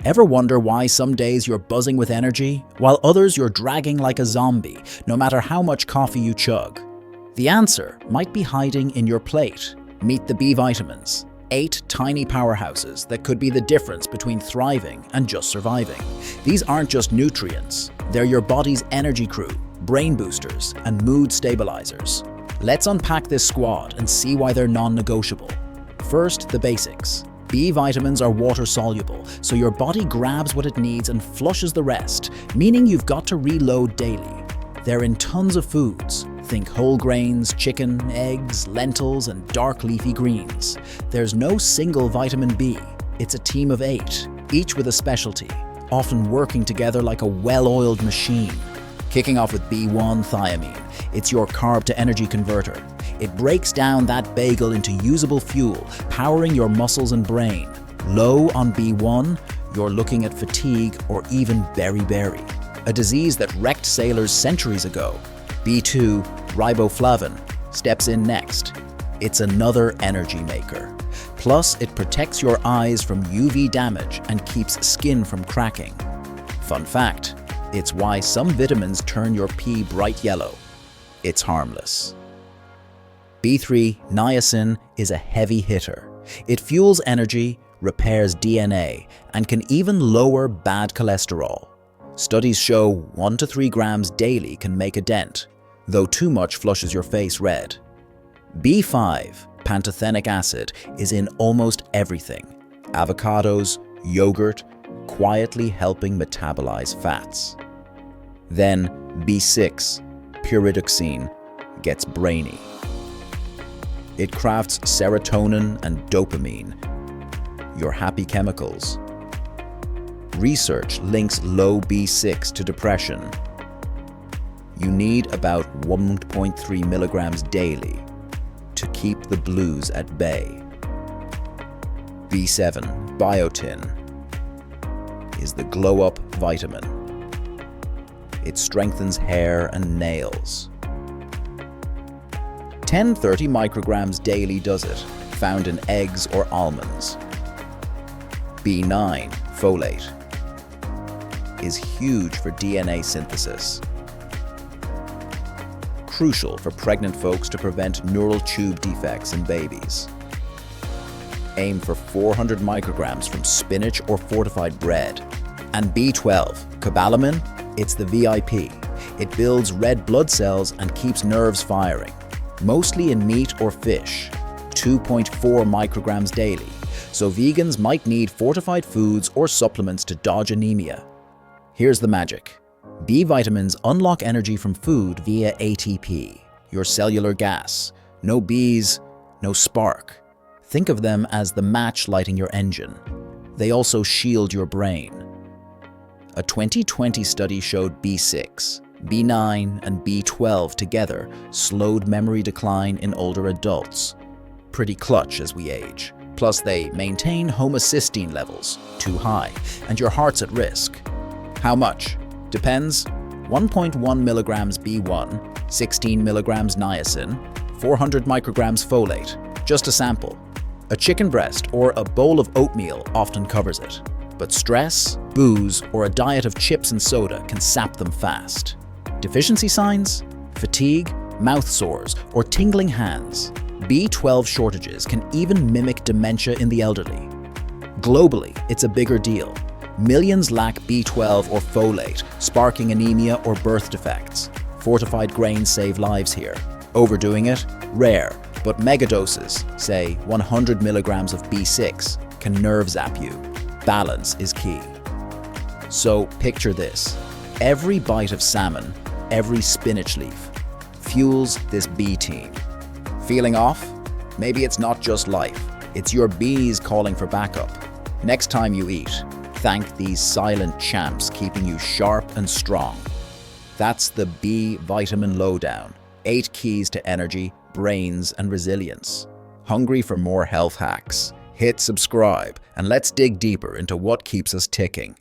Ever wonder why some days you're buzzing with energy, while others you're dragging like a zombie, no matter how much coffee you chug? The answer might be hiding in your plate. Meet the B vitamins. 8 tiny powerhouses that could be the difference between thriving and just surviving. These aren't just nutrients, they're your body's energy crew, brain boosters, and mood stabilizers. Let's unpack this squad and see why they're non-negotiable. First, the basics. B vitamins are water-soluble, so your body grabs what it needs and flushes the rest, meaning you've got to reload daily. They're in tons of foods. Think whole grains, chicken, eggs, lentils, and dark leafy greens. There's no single vitamin B. It's a team of 8, each with a specialty, often working together like a well-oiled machine. Kicking off with B1 thiamine. It's your carb-to-energy converter. It breaks down that bagel into usable fuel, powering your muscles and brain. Low on B1, you're looking at fatigue or even beriberi, a disease that wrecked sailors centuries ago. B2, riboflavin, steps in next. It's another energy maker. Plus, it protects your eyes from UV damage and keeps skin from cracking. Fun fact, it's why some vitamins turn your pee bright yellow. It's harmless. B3, niacin, is a heavy hitter. It fuels energy, repairs DNA, and can even lower bad cholesterol. Studies show 1 to 3 grams daily can make a dent, though too much flushes your face red. B5, pantothenic acid, is in almost everything. Avocados, yogurt, quietly helping metabolize fats. Then B6, pyridoxine, gets brainy. It crafts serotonin and dopamine, your happy chemicals. Research links low B6 to depression. You need about 1.3 milligrams daily to keep the blues at bay. B7, biotin, is the glow-up vitamin. It strengthens hair and nails. 10-30 micrograms daily does it, found in eggs or almonds. B9, folate, is huge for DNA synthesis. Crucial for pregnant folks to prevent neural tube defects in babies. Aim for 400 micrograms from spinach or fortified bread. And B12, cobalamin, it's the VIP. It builds red blood cells and keeps nerves firing. Mostly in meat or fish, 2.4 micrograms daily, so vegans might need fortified foods or supplements to dodge anemia. Here's the magic. B vitamins unlock energy from food via ATP, your cellular gas. No bees, no spark. Think of them as the match lighting your engine. They also shield your brain. A 2020 study showed B6, B9, and B12 together slowed memory decline in older adults. Pretty clutch as we age. Plus, they maintain homocysteine levels, too high, and your heart's at risk. How much? Depends. 1.1 milligrams B1, 16 milligrams niacin, 400 micrograms folate. Just a sample. A chicken breast or a bowl of oatmeal often covers it. But stress, booze, or a diet of chips and soda can sap them fast. Deficiency signs? Fatigue, mouth sores, or tingling hands. B12 shortages can even mimic dementia in the elderly. Globally, it's a bigger deal. Millions lack B12 or folate, sparking anemia or birth defects. Fortified grains save lives here. Overdoing it? Rare, but megadoses, say 100 milligrams of B6, can nerve zap you. Balance is key. So picture this. Every bite of salmon, every spinach leaf, fuels this B team. Feeling off? Maybe it's not just life. It's your bees calling for backup. Next time you eat, thank these silent champs keeping you sharp and strong. That's the B vitamin lowdown. 8 keys to energy, brains, and resilience. Hungry for more health hacks? Hit subscribe and let's dig deeper into what keeps us ticking.